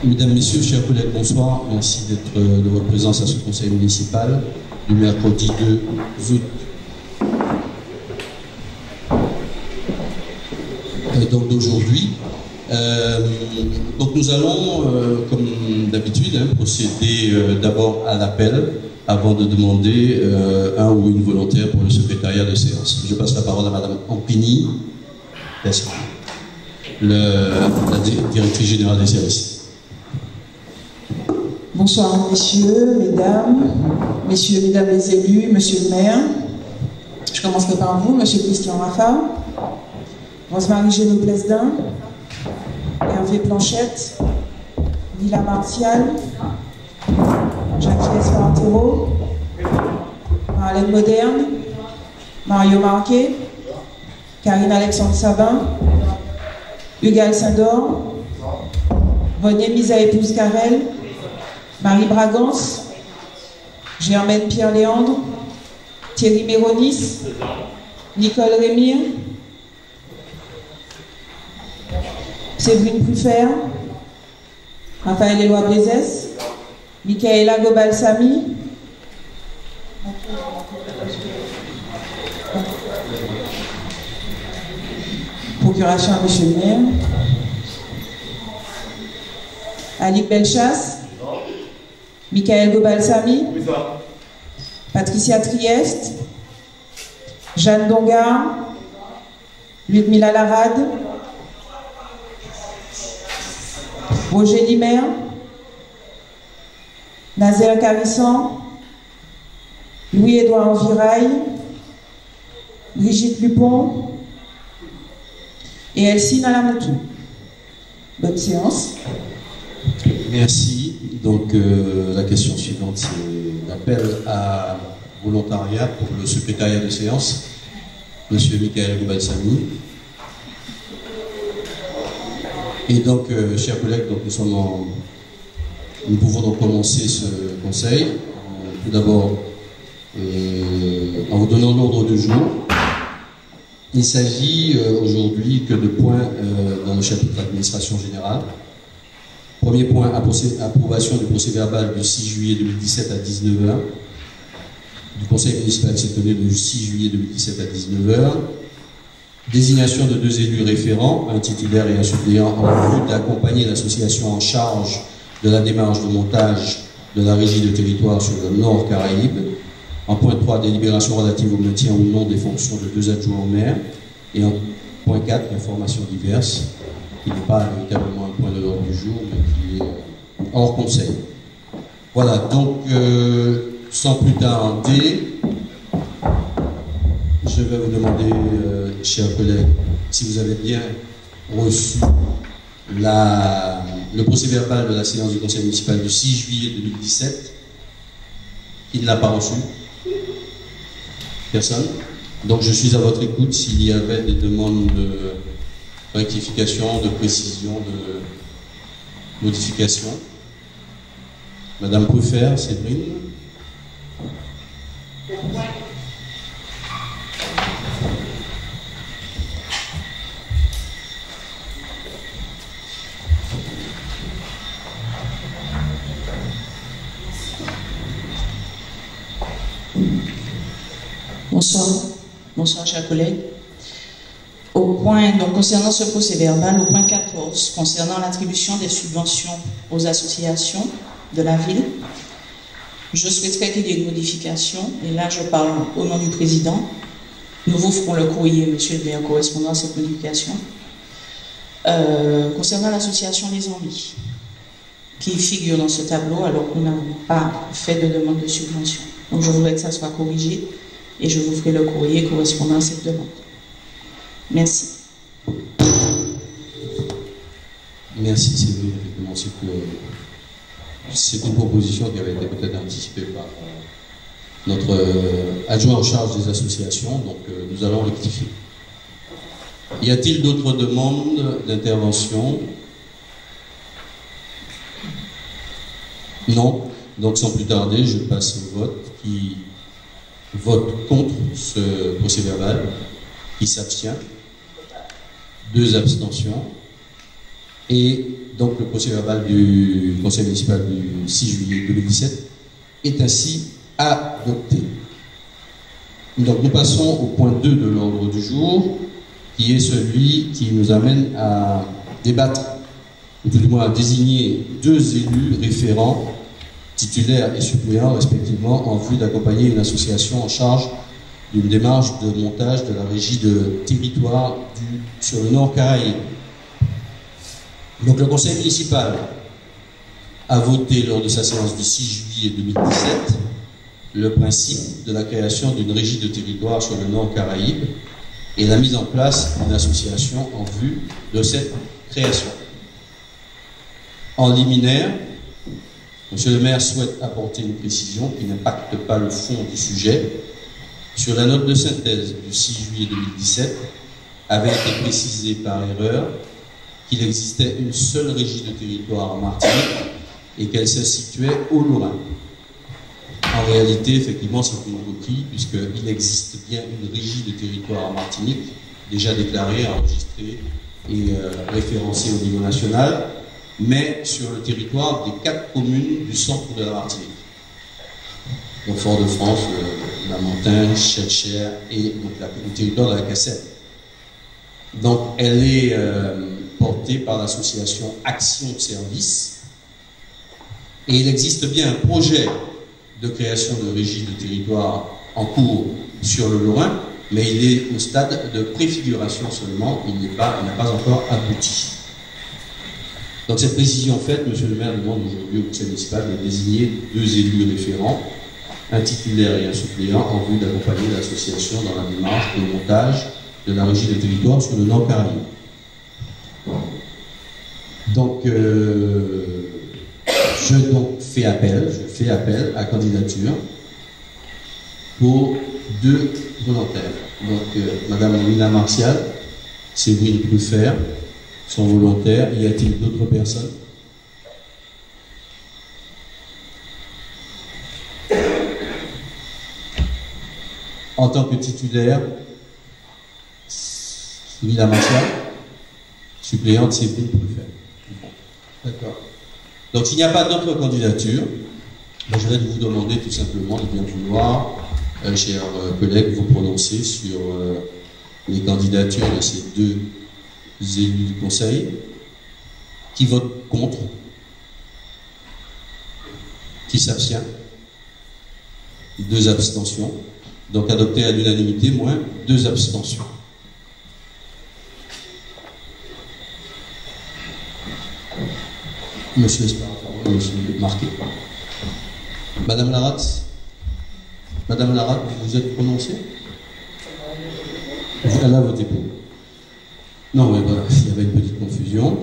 Mesdames, Messieurs, chers collègues, bonsoir. Merci de votre présence à ce conseil municipal du mercredi 2 août. Donc d'aujourd'hui. Donc nous allons, comme d'habitude, procéder d'abord à l'appel avant de demander un ou une volontaire pour le secrétariat de séance. Je passe la parole à Madame Ampini, la directrice générale des services. Bonsoir messieurs, mesdames, mesdames les élus, monsieur le maire. Je commencerai par vous, monsieur Christian Raffa, Rosemary Génaud-Plesdin, Hervé Planchette, Lila Martial, Jacques Esparantero, Marlène Moderne, Mario Marquet, Karine Alexandre Sabin, Hugal Sindor, René Misa Épouse Carrel, Marie Bragance, Germaine Pierre-Léandre, Thierry Méronis, Nicole Rémire, Séverine Pruffert, Raphaël Éloi Blézès, Michaela Gobalsami, procuration à monsieur le maire, Alic Belchas, Michael Gobalsami, Patricia Trieste, Jeanne Dongar, Ludmila Larade, Roger Limer, Nazaire Carissan, Louis-Édouard Viraille, Brigitte Lupon et Elsie Nalamoutou. Bonne séance. Merci. Donc la question suivante, c'est l'appel à volontariat pour le secrétariat de séance, monsieur Michael Gobalsami. Et donc, chers collègues, donc nous pouvons donc commencer ce conseil. Tout d'abord, en vous donnant l'ordre du jour. Il s'agit aujourd'hui que de points dans le chapitre administration générale. Premier point, approbation du procès-verbal du 6 juillet 2017 à 19h. Du conseil municipal qui s'est tenu le 6 juillet 2017 à 19h. Désignation de 2 élus référents, un titulaire et un suppléant, en vue d'accompagner l'association en charge de la démarche de montage de la régie de territoire sur le Nord Caraïbe. En point 3, délibération relative au maintien ou non des fonctions de 2 adjoints au maire. Et en point 4, informations diverses, qui n'est pas véritablement un point de l'ordre du jour, mais qui est hors conseil. Voilà, donc sans plus tarder, je vais vous demander, chers collègues, si vous avez bien reçu le procès-verbal de la séance du conseil municipal du 6 juillet 2017. Qui ne l'a pas reçu? Personne? Donc je suis à votre écoute s'il y avait des demandes de rectification, de précision, de modification. Madame Pruffert, Séverine. Bonsoir chers collègues. Au point, donc concernant ce procès verbal, au point 14, concernant l'attribution des subventions aux associations de la ville, je souhaiterais qu'il y ait une modification, et là je parle au nom du président. Nous vous ferons le courrier, monsieur le maire, correspondant à cette modification. Concernant l'association Les Envies, qui figure dans ce tableau alors qu'on n'a pas fait de demande de subvention. Donc je voudrais que ça soit corrigé et je vous ferai le courrier correspondant à cette demande. Merci. Merci, Séverine. Effectivement, c'est une proposition qui avait été peut-être anticipée par notre adjoint en charge des associations, donc nous allons rectifier. Y a-t-il d'autres demandes d'intervention? Non. Donc sans plus tarder, je passe au vote. Qui vote contre ce procès-verbal? Qui s'abstient? 2 abstentions. Et donc le procès verbal du conseil municipal du 6 juillet 2017 est ainsi adopté. Donc nous passons au point 2 de l'ordre du jour, qui est celui qui nous amène à débattre, ou tout du moins à désigner 2 élus référents, titulaires et suppléants respectivement, en vue d'accompagner une association en charge d'une démarche de montage de la régie de territoire sur le Nord Caraïbe. Donc le conseil municipal a voté lors de sa séance du 6 juillet 2017 le principe de la création d'une régie de territoire sur le Nord Caraïbe et la mise en place d'une association en vue de cette création. En liminaire, M. le maire souhaite apporter une précision qui n'impacte pas le fond du sujet. Sur la note de synthèse du 6 juillet 2017, avait été précisé par erreur qu'il existait une seule régie de territoire en Martinique et qu'elle se situait au Lorrain. En réalité, effectivement, c'est une coquille, puisqu'il existe bien une régie de territoire en Martinique, déjà déclarée, enregistrée et référencée au niveau national, mais sur le territoire des 4 communes du centre de la Martinique. Donc Fort-de-France, Lamentin, Chelcher et donc le territoire de la Cassette. Donc elle est portée par l'association Action Service, et il existe bien un projet de création de régie de territoire en cours sur le Lorrain, mais il est au stade de préfiguration seulement, il n'a pas encore abouti. Donc cette précision faite, M. le maire demande aujourd'hui au conseil municipal de désigner 2 élus référents, un titulaire et un suppléant, en vue d'accompagner l'association dans la démarche de montage de la régie de territoire sur le Nord Caraïbe. Donc, je fais appel à candidature pour 2 volontaires. Donc, Madame Mina Martial, Séverine Truffert sont volontaires. Y a-t-il d'autres personnes? En tant que titulaire, Mina Martial, suppléante Séverine Truffert. D'accord. Donc s'il n'y a pas d'autres candidatures, je vais vous demander tout simplement de bien vouloir, chers collègues, vous prononcer sur les candidatures de ces 2 élus du conseil. Qui vote contre? Qui s'abstient? 2 abstentions. Donc adopté à l'unanimité, moins 2 abstentions. Monsieur Espartero, Monsieur Marquet. Madame Laratz, vous êtes prononcée? Elle a voté pour. Non, mais voilà, il y avait une petite confusion.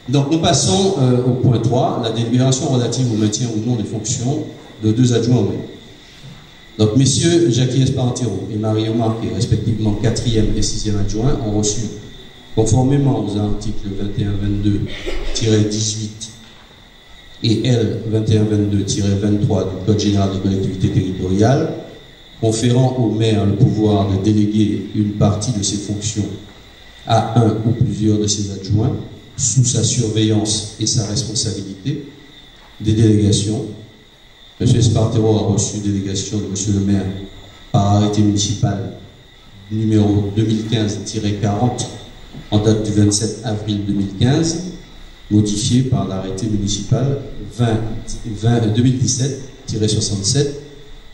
Donc nous passons au point 3, la délibération relative au maintien ou non des fonctions de 2 adjoints au maire. Donc messieurs Jackie Espartero et Mario Marquet, respectivement 4e et 6e adjoints, ont reçu, conformément aux articles 21-22-18 et L 2122-23 du Code général des collectivités territoriales, conférant au maire le pouvoir de déléguer une partie de ses fonctions à un ou plusieurs de ses adjoints, sous sa surveillance et sa responsabilité, des délégations. M. Espartero a reçu délégation de M. le maire par arrêté municipal numéro 2015-40 en date du 27 avril 2015, modifié par l'arrêté municipal 2017-67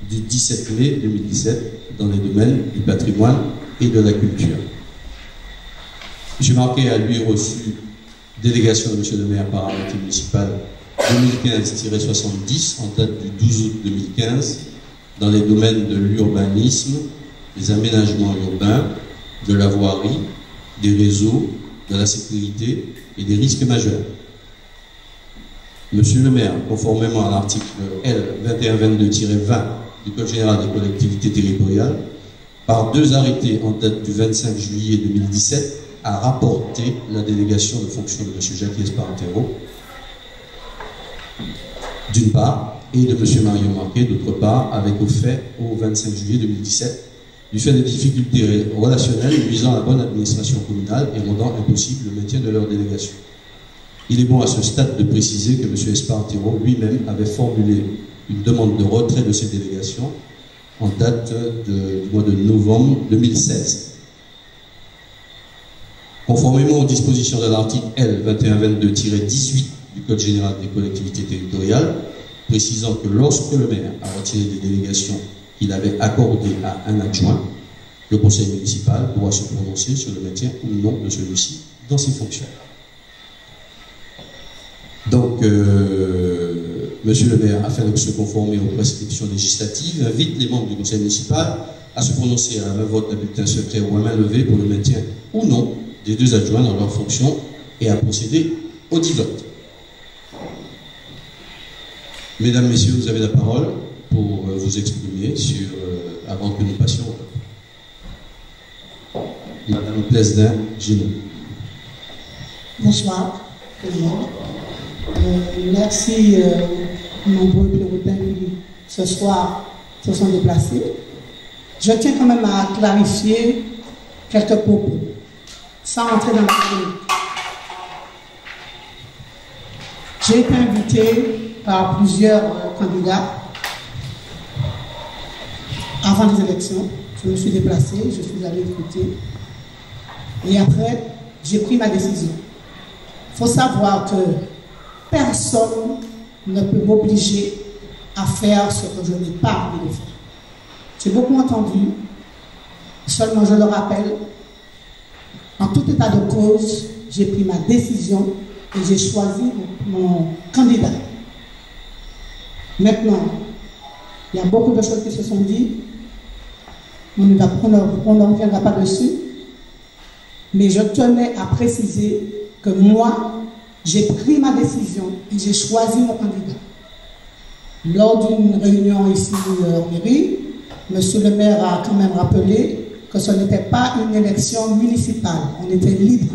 du 17 mai 2017 dans les domaines du patrimoine et de la culture. M. Marquet a lui reçu délégation de M. le maire par arrêté municipal 2015-70 en date du 12 août 2015 dans les domaines de l'urbanisme, des aménagements urbains, de la voirie, des réseaux, de la sécurité et des risques majeurs. Monsieur le maire, conformément à l'article L 2122-20 du Code général des collectivités territoriales, par 2 arrêtés en date du 25 juillet 2017, a rapporté la délégation de fonction de M. Jackie Espartero, d'une part, et de M. Mario Marquet, d'autre part, avec au fait, au 25 juillet 2017, du fait des difficultés relationnelles nuisant à la bonne administration communale et rendant impossible le maintien de leur délégation. Il est bon à ce stade de préciser que M. Espartero lui-même avait formulé une demande de retrait de ces délégations en date du mois de novembre 2016. Conformément aux dispositions de l'article L. 2122-18 du Code général des collectivités territoriales, précisant que lorsque le maire a retiré des délégations qu'il avait accordées à un adjoint, le conseil municipal doit se prononcer sur le maintien ou non de celui-ci dans ses fonctions. Donc, Monsieur le maire, afin de se conformer aux prescriptions législatives, invite les membres du conseil municipal à se prononcer à un vote à bulletin secret ou à main levée pour le maintien ou non des deux adjoints dans leurs fonctions et à procéder au dit vote. Mesdames, Messieurs, vous avez la parole pour vous exprimer sur, avant que nous passions au vote. Madame Plesdin-Gino. Bonsoir tout le monde. Merci aux nombreux plénipotents qui ce soir se sont déplacés. Je tiens quand même à clarifier quelques propos, sans entrer dans la polémique. J'ai été invité par plusieurs candidats avant les élections. Je me suis déplacé, je suis allé écouter. Et après, j'ai pris ma décision. Il faut savoir que personne ne peut m'obliger à faire ce que je n'ai pas envie de faire. J'ai beaucoup entendu, seulement je le rappelle, en tout état de cause, j'ai pris ma décision et j'ai choisi mon candidat. Maintenant, il y a beaucoup de choses qui se sont dites, on ne reviendra pas dessus, mais je tenais à préciser que moi, j'ai pris ma décision et j'ai choisi mon candidat. Lors d'une réunion ici en mairie, Monsieur le maire a quand même rappelé que ce n'était pas une élection municipale. On était libre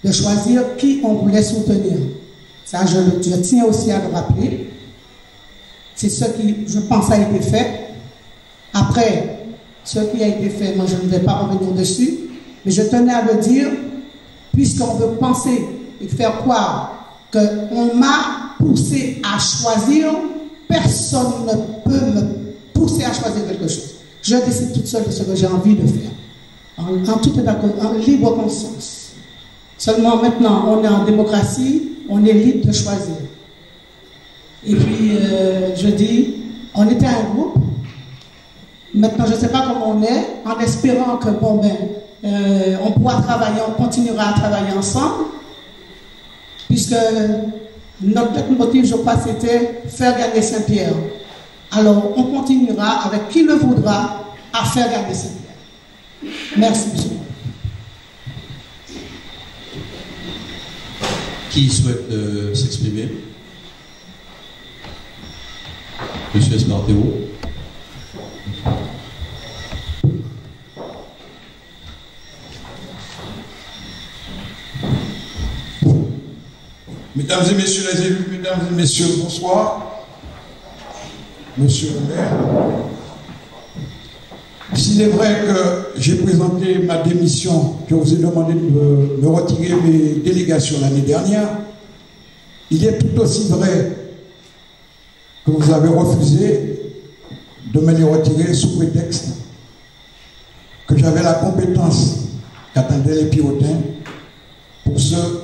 de choisir qui on voulait soutenir. Ça, je tiens aussi à le rappeler. C'est ce qui, je pense, a été fait. Après, ce qui a été fait, moi, je ne vais pas revenir dessus, mais je tenais à le dire, puisqu'on veut penser et faire croire qu'on m'a poussé à choisir, personne ne peut me pousser à choisir quelque chose. Je décide toute seule de ce que j'ai envie de faire, en toute en libre conscience. Seulement maintenant, on est en démocratie, on est libre de choisir. Et puis, je dis, on était un groupe, maintenant je ne sais pas comment on est, en espérant que, bon ben, on pourra travailler, on continuera à travailler ensemble, puisque notre motif, je crois, c'était faire gagner Saint-Pierre. Alors, on continuera avec qui le voudra à faire gagner Saint-Pierre. Merci, monsieur. Qui souhaite s'exprimer? Monsieur Espartero. Mesdames et messieurs les élus, mesdames et messieurs, bonsoir. Monsieur le maire, s'il est vrai que j'ai présenté ma démission, que vous ai demandé de me retirer mes délégations l'année dernière, il est tout aussi vrai que vous avez refusé de me les retirer sous prétexte que j'avais la compétence qu'attendaient les Pirotins pour ceux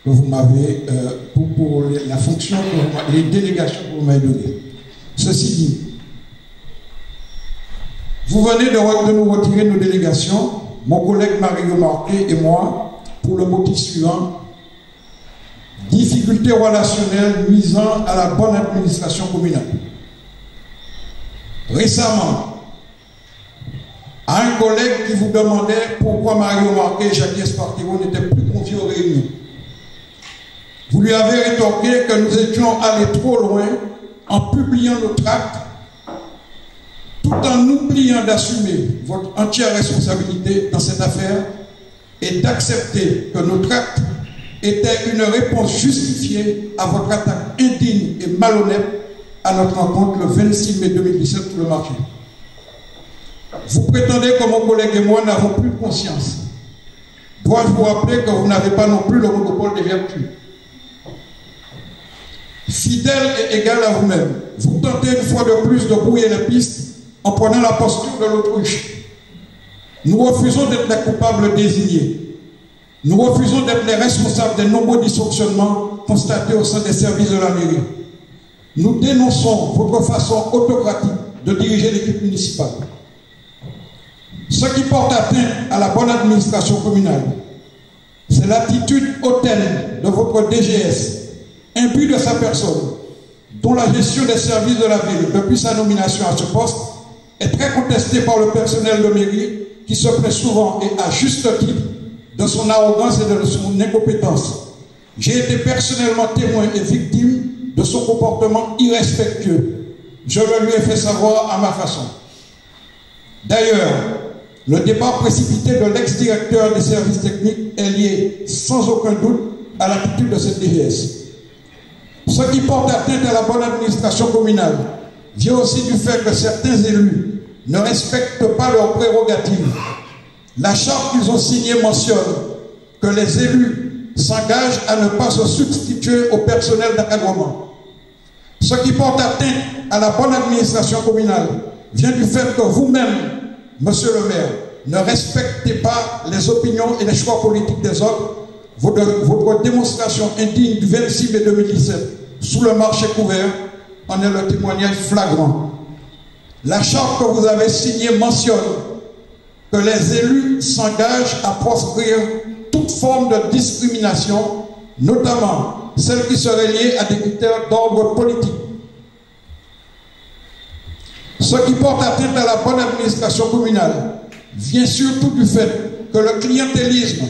que vous m'avez, pour la fonction, les délégations que vous m'avez données. Ceci dit, vous venez de nous retirer nos délégations, mon collègue Mario Marquet et moi, pour le motif suivant: difficultés relationnelles nuisant à la bonne administration communale. Récemment, à un collègue qui vous demandait pourquoi Mario Marquet et Jacques Espartero n'étaient plus conviés aux réunions, vous lui avez rétorqué que nous étions allés trop loin en publiant nos tracts, tout en oubliant d'assumer votre entière responsabilité dans cette affaire et d'accepter que nos tracts étaient une réponse justifiée à votre attaque indigne et malhonnête à notre rencontre le 26 mai 2017 sur le marché. Vous prétendez que mon collègue et moi n'avons plus de conscience. Dois-je vous rappeler que vous n'avez pas non plus le monopole des vertus? Fidèle et égal à vous-même, vous tentez une fois de plus de brouiller les pistes en prenant la posture de l'autruche. Nous refusons d'être les coupables désignés. Nous refusons d'être les responsables des nombreux dysfonctionnements constatés au sein des services de la mairie. Nous dénonçons votre façon autocratique de diriger l'équipe municipale. Ce qui porte atteinte à la bonne administration communale, c'est l'attitude hautaine de votre DGS, imbu de sa personne, dont la gestion des services de la ville depuis sa nomination à ce poste est très contestée par le personnel de mairie qui se plaint souvent et à juste titre de son arrogance et de son incompétence. J'ai été personnellement témoin et victime de son comportement irrespectueux. Je le lui ai fait savoir à ma façon. D'ailleurs, le départ précipité de l'ex-directeur des services techniques est lié sans aucun doute à l'attitude de cette DGS. Ce qui porte atteinte à la bonne administration communale vient aussi du fait que certains élus ne respectent pas leurs prérogatives. La charte qu'ils ont signée mentionne que les élus s'engagent à ne pas se substituer au personnel d'encadrement. Ce qui porte atteinte à la bonne administration communale vient du fait que vous-même, monsieur le maire, ne respectez pas les opinions et les choix politiques des autres. Votre démonstration indigne du 26 mai 2017 sous le marché couvert en est le témoignage flagrant. La charte que vous avez signée mentionne que les élus s'engagent à proscrire toute forme de discrimination, notamment celle qui serait liée à des critères d'ordre politique. Ce qui porte atteinte à la bonne administration communale vient surtout du fait que le clientélisme,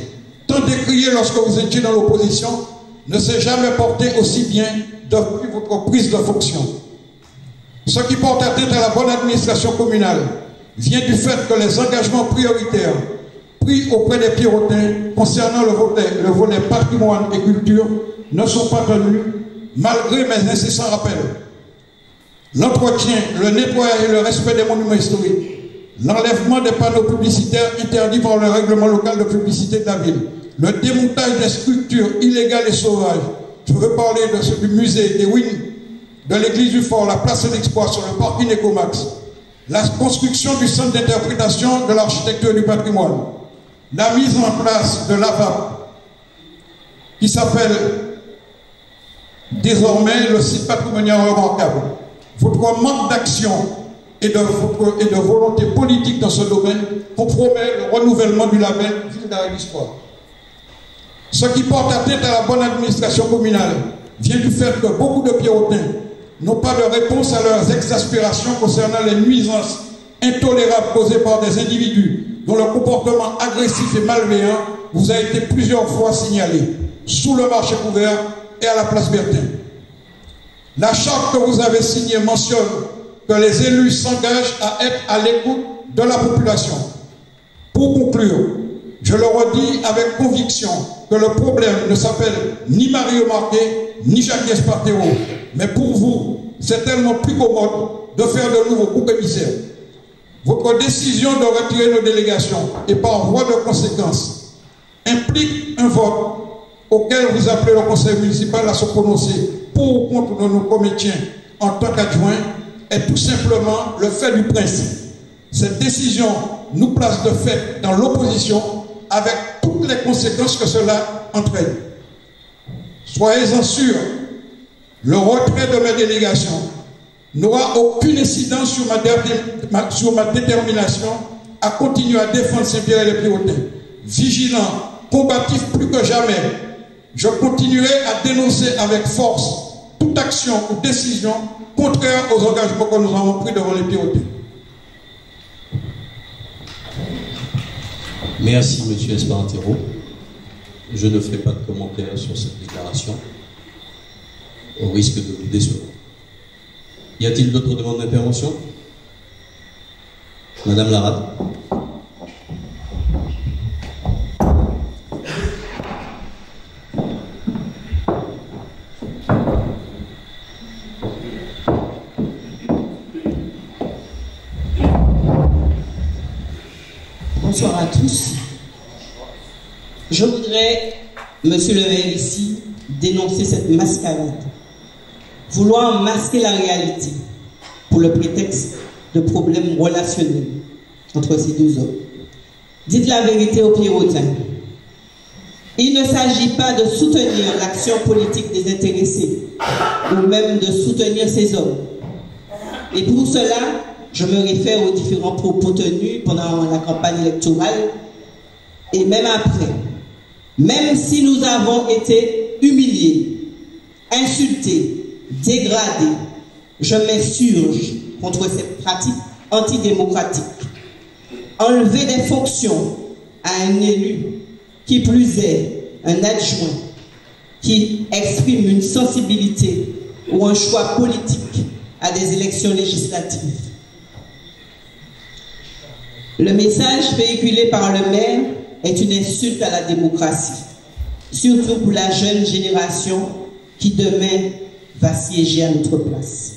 tant décrié lorsque vous étiez dans l'opposition, ne s'est jamais porté aussi bien depuis votre prise de fonction. Ce qui porte atteinte à la bonne administration communale vient du fait que les engagements prioritaires pris auprès des Pierrotins concernant le volet patrimoine et culture ne sont pas tenus, malgré mes incessants rappels. L'entretien, le nettoyage et le respect des monuments historiques, l'enlèvement des panneaux publicitaires interdits par le règlement local de publicité de la ville, le démontage des structures illégales et sauvages, je veux parler de ceux du musée, des ruines, de l'église du Fort, la place de l'Exploit sur le parking Ecomax, la construction du centre d'interprétation de l'architecture et du patrimoine, la mise en place de l'AVAP, qui s'appelle désormais le site patrimonial remarquable. Votre manque d'action et de volonté politique dans ce domaine compromet le renouvellement du label Ville d'Arrêt d'Histoire. Ce qui porte atteinte à la bonne administration communale vient du fait que beaucoup de Pierrotins n'ont pas de réponse à leurs exaspérations concernant les nuisances intolérables causées par des individus dont le comportement agressif et malveillant vous a été plusieurs fois signalé, sous le marché couvert et à la place Bertin. La charte que vous avez signée mentionne que les élus s'engagent à être à l'écoute de la population. Pour conclure, je le redis avec conviction que le problème ne s'appelle ni Mario Marquet, ni Jacques Espartero, mais pour vous, c'est tellement plus commode de faire de nouveaux boucs émissaires. Votre décision de retirer nos délégations et par voie de conséquence implique un vote auquel vous appelez le conseil municipal à se prononcer pour ou contre nos commettiens en tant qu'adjoints est tout simplement le fait du principe. Cette décision nous place de fait dans l'opposition avec toutes les conséquences que cela entraîne. Soyez-en sûrs, le retrait de mes délégations n'aura aucune incidence sur ma détermination à continuer à défendre Saint-Pierre et les Pierrotins. Vigilant, combatif plus que jamais, je continuerai à dénoncer avec force toute action ou décision contraire aux engagements que nous avons pris devant les Pierrotins. Merci, M. Espartero. Je ne ferai pas de commentaires sur cette déclaration, au risque de vous décevoir. Y a-t-il d'autres demandes d'intervention? Madame Larade. Bonsoir à tous. Je voudrais, monsieur le maire, ici, dénoncer cette mascarade. vouloir masquer la réalité pour le prétexte de problèmes relationnels entre ces deux hommes. Dites la vérité aux Pierrotins. Il ne s'agit pas de soutenir l'action politique des intéressés ou même de soutenir ces hommes. Et pour cela, je me réfère aux différents propos tenus pendant la campagne électorale et même après. Même si nous avons été humiliés, insultés, dégradés, je m'insurge contre cette pratique antidémocratique. Enlever des fonctions à un élu, qui plus est un adjoint, qui exprime une sensibilité ou un choix politique à des élections législatives. Le message véhiculé par le maire est une insulte à la démocratie, surtout pour la jeune génération qui demain va siéger à notre place.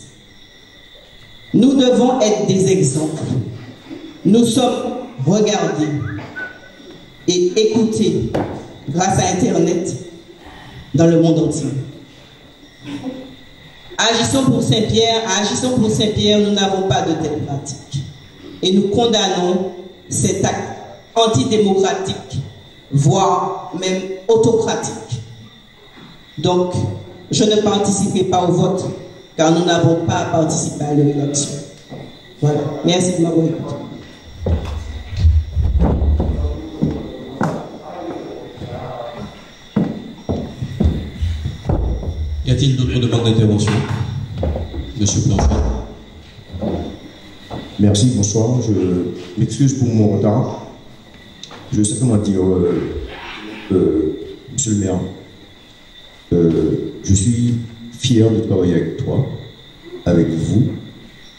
Nous devons être des exemples. Nous sommes regardés et écoutés grâce à Internet dans le monde entier. Agissons pour Saint-Pierre, nous n'avons pas de telle pratique. Et nous condamnons cet acte antidémocratique, voire même autocratique. Donc, je ne participerai pas au vote, car nous n'avons pas participé à l'élection. Voilà. Merci de m'avoir écouté. Y a-t-il d'autres demandes d'intervention? Monsieur Planchet. Merci, bonsoir. Je m'excuse pour mon retard. Je veux simplement dire, monsieur le maire, je suis fier de travailler avec toi, avec vous,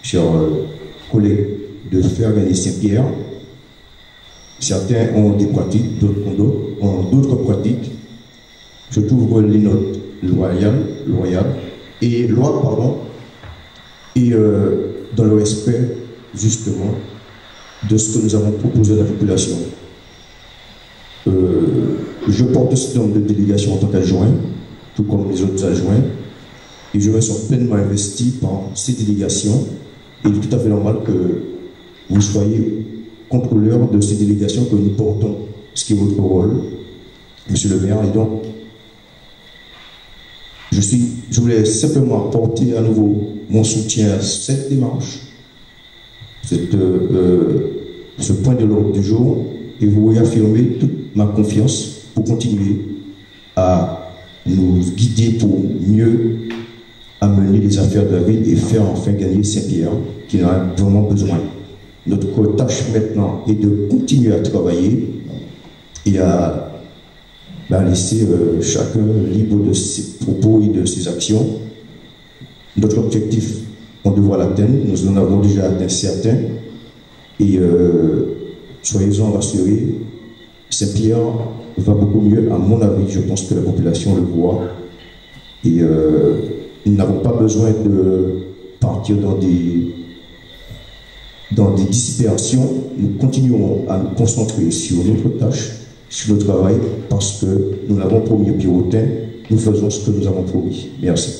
chers collègues, de faire gagner Saint-Pierre. Certains ont des pratiques, d'autres ont d'autres pratiques. Je trouve les notes loyales et dans le respect justement de ce que nous avons proposé à la population. Je porte ce nombre de délégations en tant qu'adjoint, tout comme les autres adjoints, et je me sens pleinement investi par ces délégations. Et il est tout à fait normal que vous soyez contrôleur de ces délégations que nous portons, ce qui est votre rôle, monsieur le maire. Et donc, je voulais simplement apporter à nouveau mon soutien à cette démarche, ce point de l'ordre du jour, et vous réaffirmer toute ma confiance pour continuer à nous guider pour mieux amener les affaires de la ville et faire enfin gagner Saint-Pierre, qui en a vraiment besoin. Notre tâche maintenant est de continuer à travailler et à laisser chacun libre de ses propos et de ses actions. Notre objectif, on devra l'atteindre, nous en avons déjà atteint certains, et soyez-en rassurés, Saint-Pierre va beaucoup mieux, à mon avis. Je pense que la population le voit, et nous n'avons pas besoin de partir dans des dispersions. Nous continuerons à nous concentrer sur notre tâche, sur le travail, parce que nous l'avons promis aux Pierrotins, nous faisons ce que nous avons promis. Merci.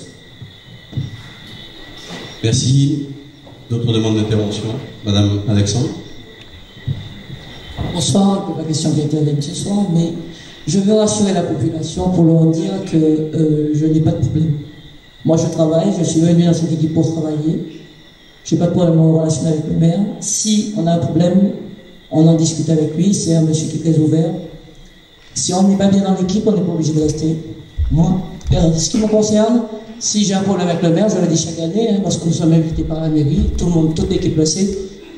Merci. D'autres demandes d'intervention? Madame Alexandre. Bonsoir, c'est pas question qui intervienne ce soir, mais je veux rassurer la population pour leur dire que je n'ai pas de problème. Moi je travaille, je suis venu dans cette équipe pour travailler. Je n'ai pas de problème en relation avec le maire. Si on a un problème, on en discute avec lui, c'est un monsieur qui est très ouvert. Si on n'est pas bien dans l'équipe, on n'est pas obligé de rester. Moi, ce qui me concerne, si j'ai un problème avec le maire, je le dis chaque année, parce que nous sommes invités par la mairie, tout le monde, toute l'équipe le sait.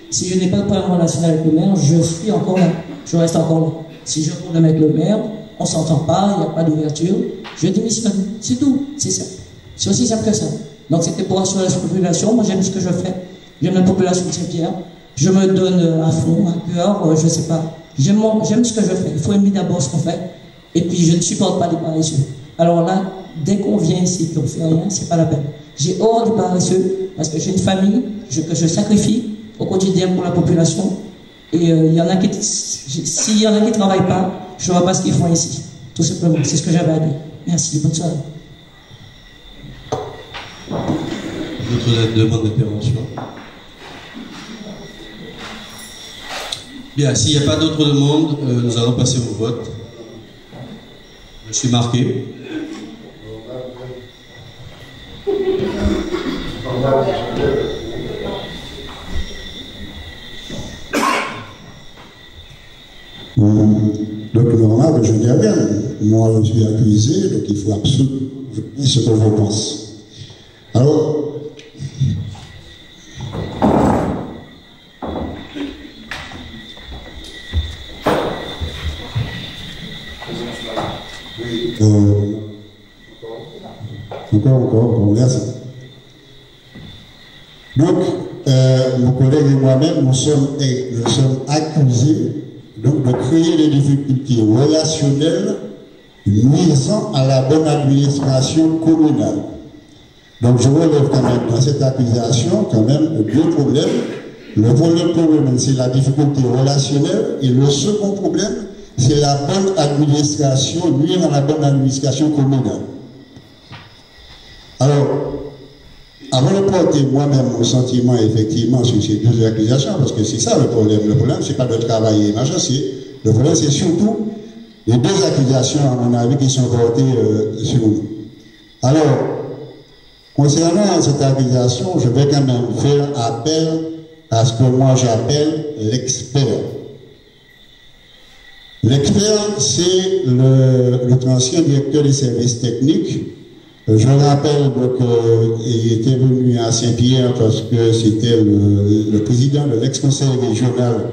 Si je n'ai pas de problème relationnel avec le maire, je suis encore là, je reste encore là. Si j'ai un problème avec le maire, on ne s'entend pas, il n'y a pas d'ouverture, je démissionne, c'est tout, c'est simple. C'est aussi simple que ça. Donc c'était pour assurer la population, moi j'aime ce que je fais, j'aime la population de Saint-Pierre, je me donne à fond, à cœur, je ne sais pas. J'aime ce que je fais, il faut aimer d'abord ce qu'on fait, et puis je ne supporte pas les paresseux. Alors là, dès qu'on vient ici et qu'on ne fait rien, c'est pas la peine. J'ai horreur des paresseux, parce que j'ai une famille que je sacrifie au quotidien pour la population, et il y en a qui, s'il y en a qui ne travaillent pas, je ne vois pas ce qu'ils font ici, tout simplement, c'est ce que j'avais à dire. Merci, bonne soirée. d'autres demandes d'intervention? Bien, s'il n'y a pas d'autres demandes, nous allons passer au vote. Je suis marqué. Donc, normal, je dis rien. Moi, je suis accusé, donc il faut absolument ce que je pense. Alors, encore, merci. Donc, mon collègue et moi-même, nous sommes accusés donc, de créer des difficultés relationnelles nuisant à la bonne administration communale. Donc, je relève quand même dans cette accusation quand même deux problèmes. Le premier problème, c'est la difficulté relationnelle, et le second problème, c'est la bonne administration, nuire à la bonne administration communale. Alors, avant de porter moi-même mon sentiment effectivement sur ces deux accusations, parce que c'est ça le problème. Le problème, c'est pas de travailler, machin, le problème, c'est surtout les deux accusations, à mon avis, qui sont portées sur nous. Alors, concernant cette accusation, je vais quand même faire appel à ce que moi j'appelle l'expert. L'expert, c'est le ancien directeur des services techniques. Je rappelle qu'il était venu à Saint-Pierre parce que c'était le président de l'ex-conseil régional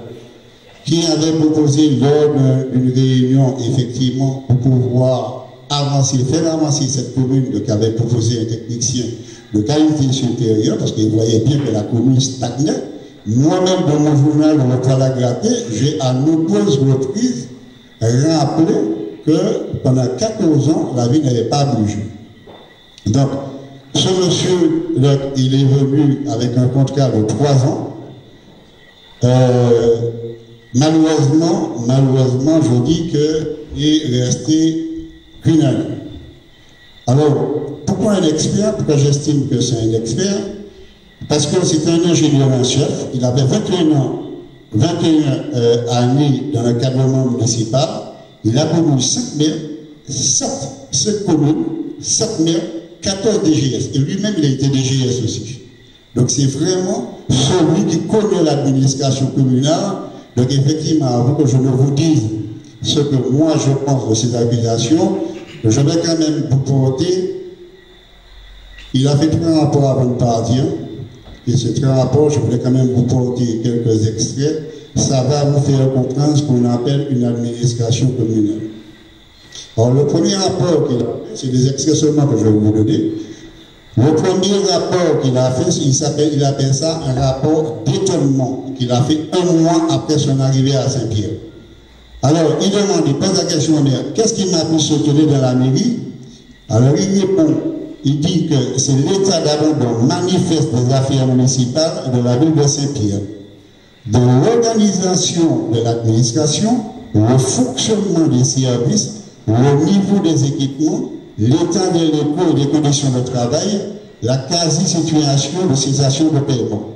qui avait proposé lors d'une réunion, effectivement, pour pouvoir faire avancer cette commune, qui avait proposé un technicien de qualité supérieure, parce qu'il voyait bien que la commune stagnait. Moi-même, dans mon journal, le poil à gratter, j'ai à nombreuses reprises rappelé que pendant 14 ans, la ville n'avait pas bougé. Donc, ce monsieur, il est venu avec un contrat de 3 ans. Malheureusement, je dis qu'il est resté qu'une année. Alors, pourquoi un expert? Pourquoi j'estime que c'est un expert? Parce que c'est un ingénieur en chef. Il avait 21 années dans le cadrement municipal. Il a connu 5 maires, 7 communes, 7 maires, 14 DGS. Et lui-même, il a été DGS aussi. Donc, c'est vraiment celui qui connaît l'administration communale. Donc, effectivement, avant que je ne vous dise ce que moi je pense de ces accusations, je vais quand même vous porter. Il a fait 3 rapports avant de partir. Et ces 3 rapports, je voulais quand même vous porter quelques extraits. Ça va vous faire comprendre ce qu'on appelle une administration communale. Alors, le premier rapport qu'il a fait, c'est des extraits seulement que je vais vous donner. Le premier rapport qu'il a fait, il appelle ça un rapport d'étonnement qu'il a fait 1 mois après son arrivée à Saint-Pierre. Alors, il demande, il pose la question, qu'est-ce qui m'a pu se tenir dans la mairie? Alors, il répond, il dit que c'est l'état d'abandon manifeste des affaires municipales de la ville de Saint-Pierre, de l'organisation de l'administration, le fonctionnement des services, le niveau des équipements, l'état des locaux et des conditions de travail, la quasi-situation de cessation de paiement.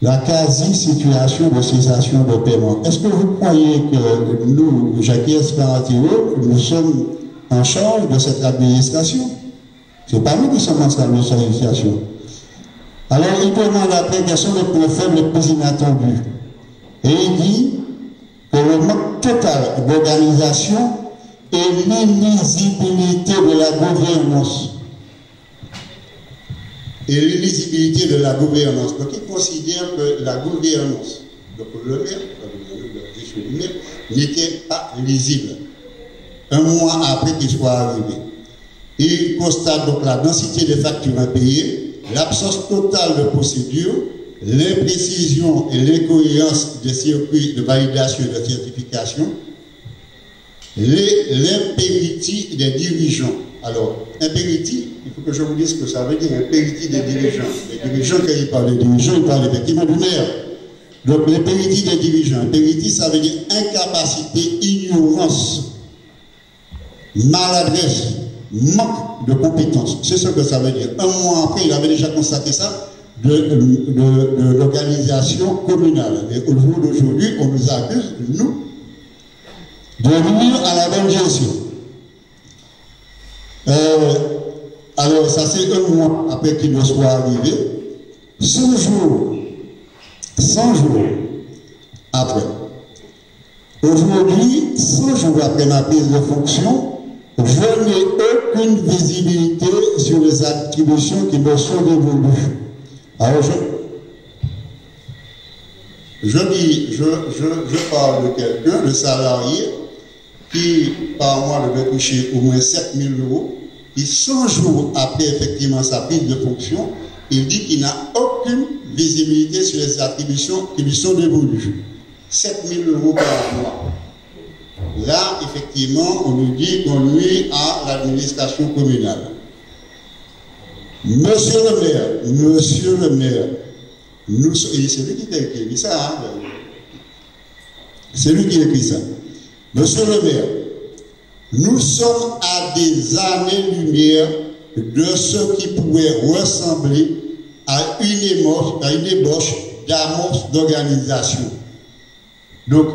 La quasi-situation de cessation de paiement. Est-ce que vous croyez que nous, Jacques Esparantiro, nous sommes en charge de cette administration? C'est pas nous qui sommes en charge de cette administration. Alors, il demande après quels sont les points faibles les plus inattendus. Et il dit que le manque total d'organisation et l'illisibilité de la gouvernance. Et l'illisibilité de la gouvernance. Donc, il considère que la gouvernance, donc le maire, n'était pas lisible. 1 mois après qu'il soit arrivé. Il constate donc la densité des factures impayées, l'absence totale de procédures, l'imprécision et l'incohérence des circuits de validation et de certification, l'impéritie des dirigeants. Alors, impéritie, il faut que je vous dise ce que ça veut dire, impéritie des dirigeants. Les dirigeants, quand ils parlent des dirigeants, ils parlent effectivement du maire. Donc, l'impéritie des dirigeants. Impéritie, ça veut dire incapacité, ignorance, maladresse, manque de compétences. C'est ce que ça veut dire. Un mois après, il avait déjà constaté ça de l'organisation communale. Et au jour d'aujourd'hui, on nous accuse, nous, de nuire à la bonne gestion. Alors, ça c'est un mois après qu'il nous soit arrivé. 100 jours après. Aujourd'hui, 100 jours après ma prise de fonction, je n'ai aucune visibilité sur les attributions qui me sont dévolues. Alors, je parle de quelqu'un, de salarié, qui par mois devait toucher au moins 7 000 €, et 100 jours après effectivement sa prise de fonction, il dit qu'il n'a aucune visibilité sur les attributions qui lui sont dévolues. 7 000 € par mois. Là, effectivement, on nous dit qu'on nuit à l'administration communale. Monsieur le maire, et c'est lui qui a écrit ça, hein? C'est lui qui a écrit ça. Monsieur le maire, nous sommes à des années-lumière de ce qui pourrait ressembler à une ébauche d'amorce d'organisation. Donc,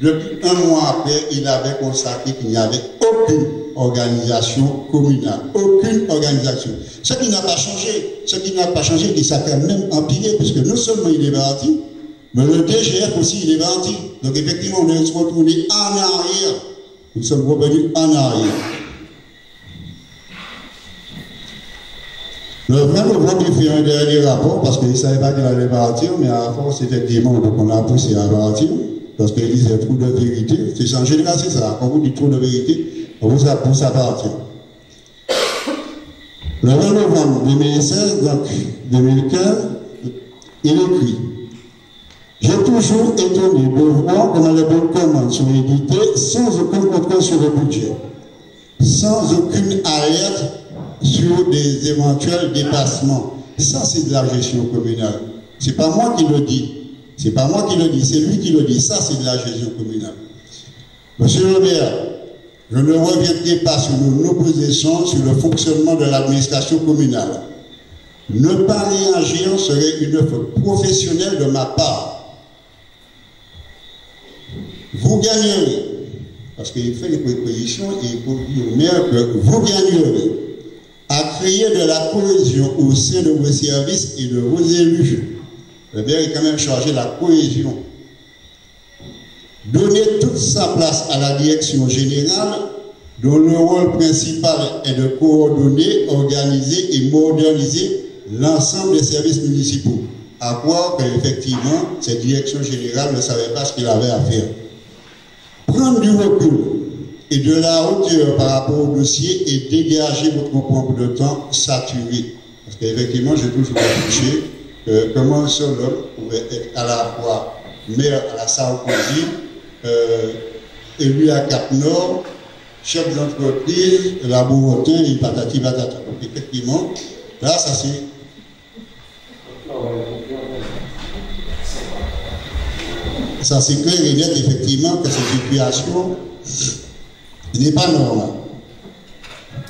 depuis un mois après, il avait constaté qu'il n'y avait aucune organisation communale. Aucune organisation. Ce qui n'a pas changé, et ça a même empiré, puisque non seulement il est parti, mais le DGF aussi, il est parti. Donc, effectivement, on est retourné en arrière. Nous sommes revenus en arrière. Le 20 novembre, il fait un dernier rapport, parce qu'il ne savait pas qu'il allait partir, mais à force, effectivement, donc on a poussé à partir. Parce qu'il disait trop de vérité. C'est en général, c'est ça. Quand vous dites trop de vérité, on vous pousse à partir. Le 20 novembre 2016, donc 2015, il écrit: j'ai toujours étonné de voir comment les bonnes commandes sont éditées sans aucun contrôle sur le budget, sans aucune alerte sur des éventuels dépassements. Ça, c'est de la gestion communale. C'est pas moi qui le dis. C'est pas moi qui le dis, c'est lui qui le dit. Ça, c'est de la gestion communale. Monsieur le maire, je ne reviendrai pas sur nos positions sur le fonctionnement de l'administration communale. Ne pas réagir serait une faute professionnelle de ma part. Vous gagnerez, parce qu'il fait des propositions et il faut dire au maire que vous gagnerez à créer de la cohésion au sein de vos services et de vos élus. Le maire est quand même chargé de la cohésion. Donner toute sa place à la direction générale, dont le rôle principal est de coordonner, organiser et moderniser l'ensemble des services municipaux. À croire qu'effectivement, cette direction générale ne savait pas ce qu'il avait à faire. Prendre du recul et de la hauteur par rapport au dossier et dégager votre propre de temps saturé. Parce qu'effectivement, j'ai toujours réfléchi comment un seul homme pouvait être à la fois maire à la Sarkozy, élu à Cap-Nord, chef d'entreprise, laboratoire et patati patata. Donc effectivement, là, ça c'est... Ça c'est clair et net, effectivement, que cette situation n'est pas normale.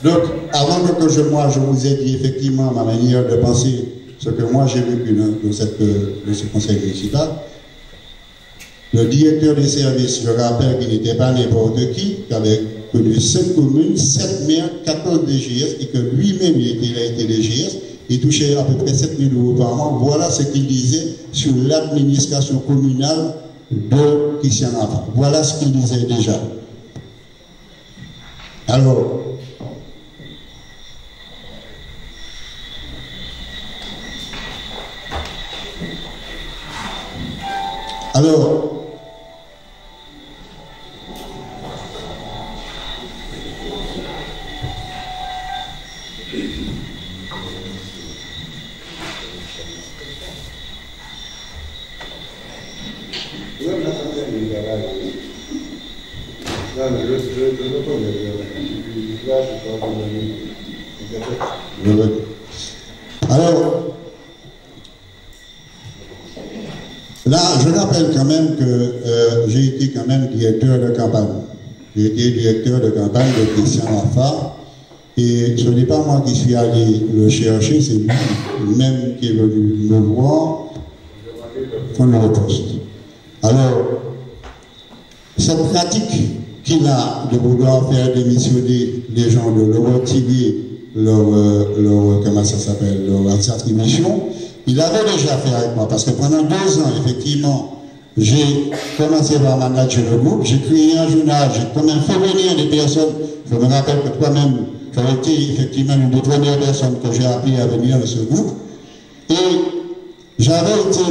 Donc, avant que je vous ai dit effectivement ma manière de penser, ce que moi j'ai vécu de ce conseil municipal, le directeur des services, je rappelle qu'il n'était pas n'importe qui avait connu 5 communes, 7 maires, 14 DGS, et que lui-même il a été DGS, il touchait à peu près 7 000 € par mois. Voilà ce qu'il disait sur l'administration communale de Christian Rafa. Voilà ce qu'il disait déjà. Alors, là, je rappelle quand même que j'ai été quand même directeur de campagne. J'ai été directeur de campagne de Christian Rafa Et ce n'est pas moi qui suis allé le chercher, c'est lui-même qui est venu me voir qu'on le poste. Alors, cette pratique qu'il a de vouloir faire démissionner les gens, de leur retirer comment ça s'appelle, leur attribution, il avait déjà fait avec moi, parce que pendant 2 ans, effectivement, j'ai commencé par manager le groupe, j'ai créé un journal, j'ai quand même fait venir des personnes, je me rappelle que toi-même, tu as été effectivement une des premières personnes que j'ai appris à venir dans ce groupe, et j'avais été,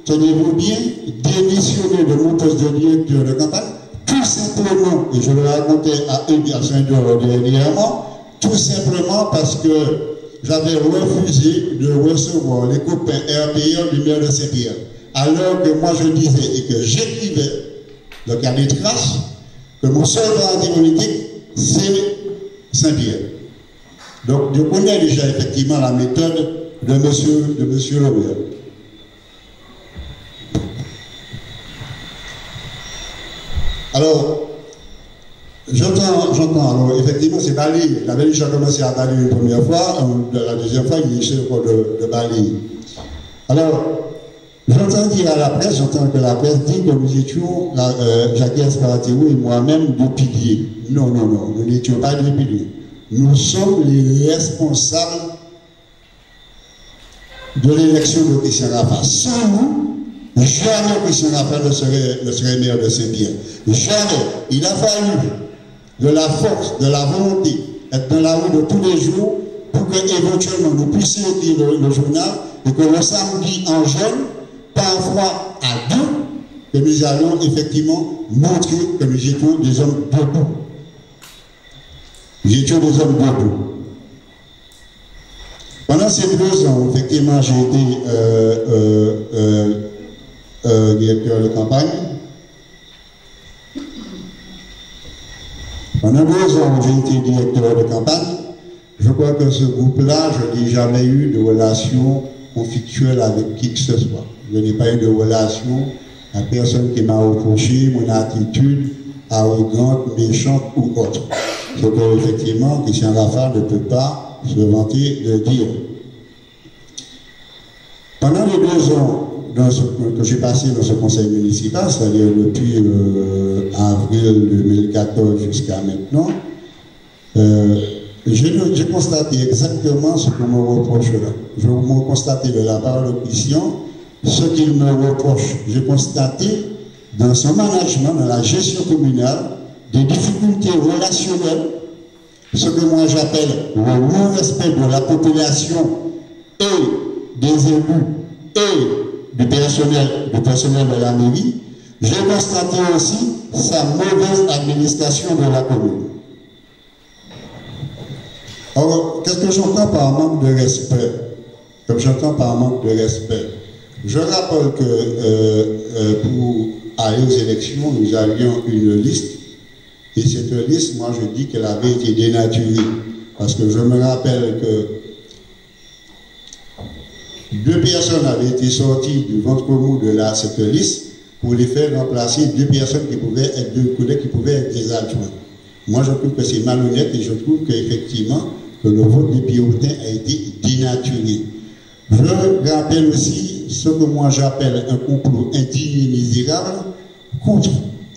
tenez-vous bien, démissionné de mon poste de directeur de campagne, tout simplement, et je le racontais à Edgar Saint-Dor dernièrement, tout simplement parce que j'avais refusé de recevoir les copains RPR du maire de Saint-Pierre. Alors que moi je disais et que j'écrivais, donc il y a des traces, que mon seul parti politique, c'est Saint-Pierre. Donc je connais déjà effectivement la méthode de monsieur le maire. Alors, j'entends, alors effectivement c'est balayer. Il avait déjà commencé à balayer une première fois, la deuxième fois il essaie encore de balayer. Alors, j'entends dire à la presse, j'entends que la presse dit que nous étions, Jacques Espartero et moi-même, des piliers. Non, nous n'étions pas des piliers. Nous sommes les responsables de l'élection de Christian Raffa. Sans nous, jamais Christian Raffa ne serait maire de Saint-Pierre. Jamais. Il a fallu de la force, de la volonté, être dans la rue de tous les jours pour que éventuellement nous puissions écrire le journal et que le samedi en jeûne, parfois à 2, que nous allons effectivement montrer que nous étions des hommes debout. Nous étions des hommes debout. Pendant ces 2 ans, effectivement, j'ai été directeur de campagne. Pendant 2 ans, j'ai été directeur de campagne. Je crois que ce groupe-là, je n'ai jamais eu de relation conflictuelle avec qui que ce soit. Je n'ai pas eu de relation à personne qui m'a reproché mon attitude arrogante, méchante ou autre. Ce que, effectivement, Christian Raffa ne peut pas se vanter de dire. Pendant les 2 ans que j'ai passé dans ce conseil municipal, c'est-à-dire depuis avril 2014 jusqu'à maintenant, j'ai constaté exactement ce qu'on me reproche là. Je me constaté de la part de Christian ce qu'il me reproche. J'ai constaté dans son management, dans la gestion communale, des difficultés relationnelles, ce que moi j'appelle le non-respect de la population et des élus et du personnel de la mairie. J'ai constaté aussi sa mauvaise administration de la commune. Alors, qu'est-ce que j'entends par manque de respect? Comme j'entends par manque de respect, je rappelle que pour aller aux élections, nous avions une liste, et cette liste, moi je dis qu'elle avait été dénaturée, parce que je me rappelle que 2 personnes avaient été sorties du ventre mou de cette liste pour les faire remplacer 2 personnes qui pouvaient être 2 collègues qui pouvaient être des adjoints. Moi je trouve que c'est malhonnête et je trouve qu'effectivement que le vote des Pierrotins a été dénaturé. Je rappelle aussi ce que moi j'appelle un complot indigne et misérable contre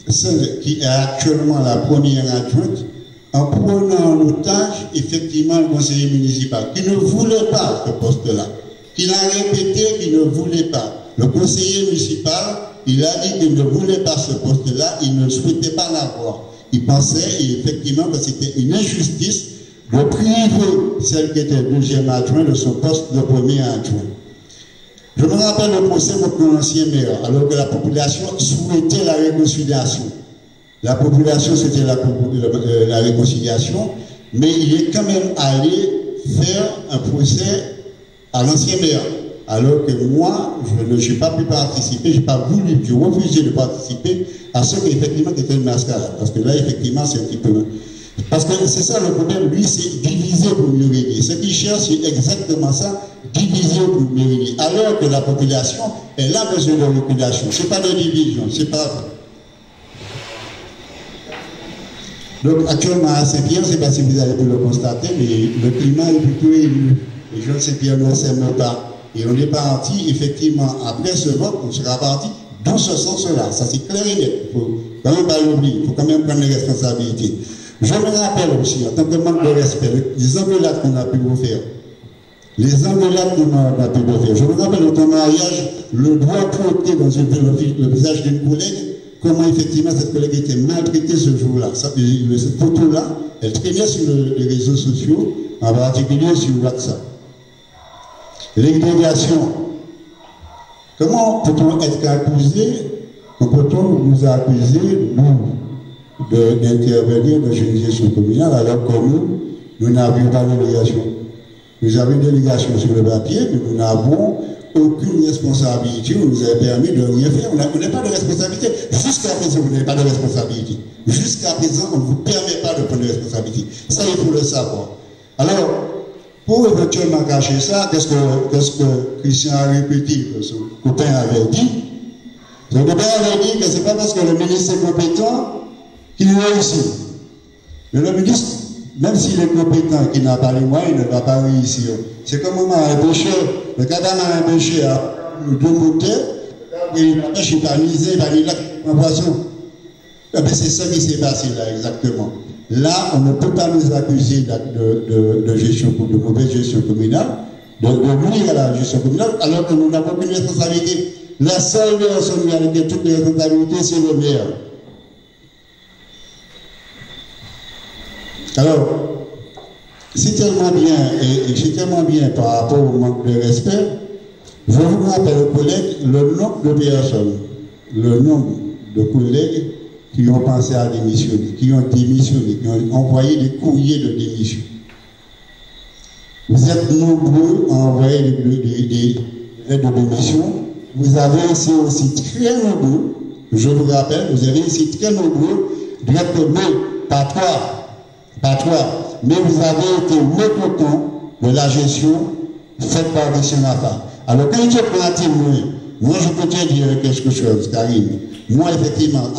celle qui est actuellement la première adjointe, en prenant en otage effectivement le conseiller municipal qui ne voulait pas ce poste-là, qu'il a répété qu'il ne voulait pas. Le conseiller municipal, il a dit qu'il ne voulait pas ce poste-là, il ne souhaitait pas l'avoir. Il pensait effectivement que c'était une injustice de priver celle qui était 2e adjoint de son poste de premier adjoint. Je me rappelle le procès contre l'ancien maire, alors que la population souhaitait la réconciliation. La population souhaitait la réconciliation, mais il est quand même allé faire un procès à l'ancien maire. Alors que moi, je n'ai pas pu participer, je n'ai pas voulu, j'ai refusé de participer à ce qui effectivement était une mascarade. Parce que là, effectivement, c'est un petit peu... Parce que c'est ça le problème, lui, c'est diviser pour mieux régner. Ce qu'il cherche, c'est exactement ça, diviser pour mieux régner. Alors que la population, elle a besoin de population. Ce n'est pas de division, c'est pas... Donc actuellement à Saint-Pierre, je ne sais pas si vous avez pu le constater, mais le climat est plutôt ému. Les gens de Saint-Pierre ne s'aiment pas. Et on est parti, effectivement, après ce vote, on sera parti dans ce sens-là. Ça c'est clair et net. Il ne faut quand même pas l'oublier. Il faut quand même prendre les responsabilités. Je me rappelle aussi, en tant que manque de respect, les engueulades qu'on a pu vous faire. Les engueulades qu'on a pu vous faire. Je me rappelle de ton mariage, le doigt pointé dans le visage d'une collègue, comment effectivement cette collègue était maltraitée ce jour-là. Cette photo-là, elle traînait sur les réseaux sociaux, en particulier sur WhatsApp. L'éducation. Comment peut-on être accusé, peut-on nous accuser, nous, d'intervenir dans une gestion communale alors que nous n'avions pas de délégation? Nous avons une délégation sur le papier, mais nous n'avons aucune responsabilité. On nous a permis de rien faire. On n'a pas de responsabilité. Jusqu'à présent, vous n'avez pas de responsabilité. Jusqu'à présent, on ne vous permet pas de prendre de responsabilité. Ça, il faut le savoir. Alors, pour éventuellement cacher ça, qu'est-ce que Christian a répété, que son copain avait dit? Son copain avait dit que ce n'est pas parce que le ministre est compétent qu'il réussit. Mais le ministre, même s'il est compétent, qu'il n'a pas les moyens, il ne va pas réussir. C'est comme un pêcheur. Le cadavre a un pêcheur de moteur, et la pêche est panisée, il va aller là, un poisson. C'est ça qui s'est passé là, exactement. Là, on ne peut pas nous accuser de mauvaise gestion communale, de nuire à la gestion communale, alors que nous n'avons aucune responsabilité. La seule personne qui a toutes les responsabilités, c'est le maire. Alors, c'est tellement bien, et c'est tellement bien par rapport au manque de respect, je vous rappelle, collègues, le nombre de personnes, le nombre de collègues qui ont pensé à démissionner, qui ont démissionné, qui ont envoyé des courriers de démission. Vous êtes nombreux à envoyer des lettres de démission. Vous avez été aussi très nombreux, je vous rappelle, vous avez été très nombreux d'être nommés, pas toi, mais vous avez été mécontents de la gestion faite par Christian Rafa. Alors quand tu prends un témoin, moi je peux te dire quelque chose, Karim. Moi effectivement,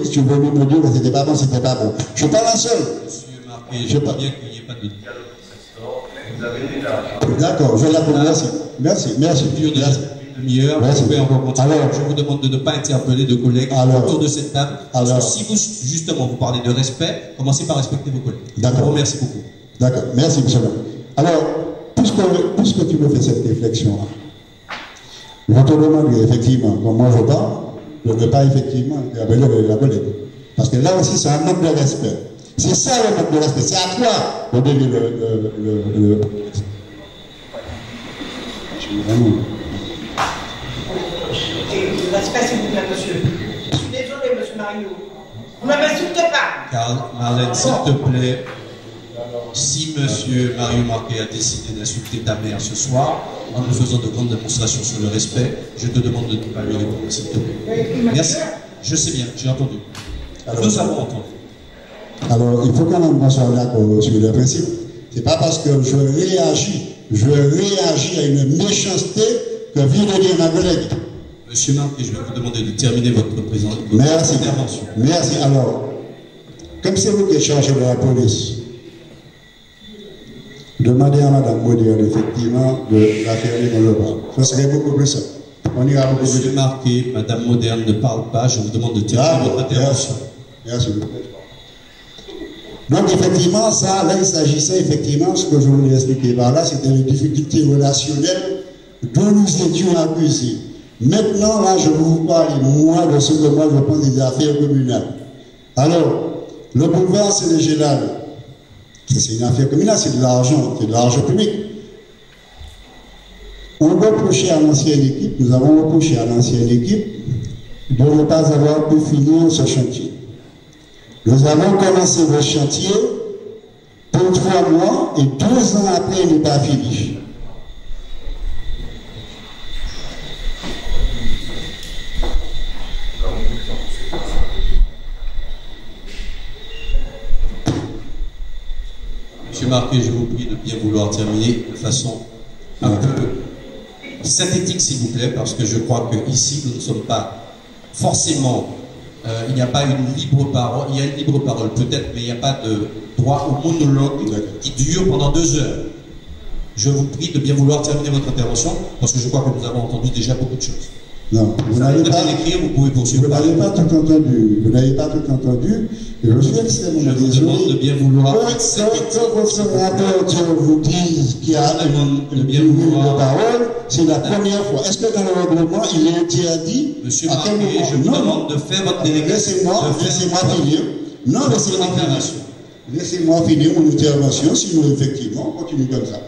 si tu veux me dire que c'était pas bon, c'était pas bon. Je parle un seul. Monsieur Marquet, je veux bien qu'il n'y ait pas de dialogue. D'accord, je l'appelle. Merci. Demi-heure, vous pouvez encore continuer. Alors, je vous demande de ne pas interpeller de collègues autour de cette table. Parce que si vous, justement, vous parlez de respect, commencez par respecter vos collègues. D'accord. Je vous remercie beaucoup. D'accord, merci, monsieur. Alors, puisque tu me fais cette réflexion-là, je te demande effectivement, comme moi je parle, de ne pas effectivement interpeller la collègue. Parce que là aussi, c'est un manque de respect. C'est ça le manque de respect. C'est à toi de donner le... Respect, s'il vous plaît, monsieur. Je suis désolé, monsieur Mario. Vous ne m'insultez pas. Car, Marlène, s'il te plaît, si monsieur Mario Marquet a décidé d'insulter ta mère ce soir, en nous faisant de grandes démonstrations sur le respect, je te demande de ne pas lui répondre, s'il te plaît. Merci. Je sais bien, j'ai entendu. Nous avons entendu. Alors, il faut quand même qu'on soit d'accord sur le principe. C'est pas parce que je réagis à une méchanceté que vient de dire ma collègue. Monsieur Marquet, je vais vous demander de terminer votre intervention. Merci. Alors, comme c'est vous qui êtes chargé de la police, demandez à Mme Moderne, effectivement, de la fermer dans le bras. Ça serait beaucoup plus simple. On ira beaucoup plus Monsieur Marquet, Mme Moderne ne parle pas. Je vous demande de terminer votre intervention. Merci. Donc, effectivement, ça, là, il s'agissait, effectivement, ce que je voulais expliquer par là, c'était les difficultés relationnelles dont nous étions accusés. Maintenant, là, je vais vous parler, moi, de ce que moi, je pense des affaires communales. Alors, le boulevard Sénégélal, c'est une affaire communale, c'est de l'argent public. On reprochait à l'ancienne équipe, nous avons reproché à l'ancienne équipe de ne pas avoir pu finir ce chantier. Nous avons commencé le chantier pour 3 mois et 2 ans après, il n'est pas fini. Monsieur Marquet, je vous prie de bien vouloir terminer de façon un peu synthétique, s'il vous plaît, parce que je crois qu'ici, nous ne sommes pas forcément il n'y a pas une libre parole, il y a une libre parole peut-être, mais il n'y a pas de droit au monologue qui dure pendant 2 heures. Je vous prie de bien vouloir terminer votre intervention, parce que je crois que nous avons entendu déjà beaucoup de choses. Non, vous n'avez pas écrire, vous pouvez poursuivre. Vous n'avez pas tout entendu. Vous n'avez pas tout entendu. Et je suis extrêmement désolé. Je vous demande de bien vouloir. Quand votre rapporteur vous dit qu'il y a une libre parole, c'est la première fois. Est-ce que dans le règlement, il est interdit? Monsieur Marquet, je vous demande de faire votre délégation. Laissez-moi finir. Non, laissez-moi finir. Laissez-moi finir mon intervention, sinon effectivement, on continue comme ça.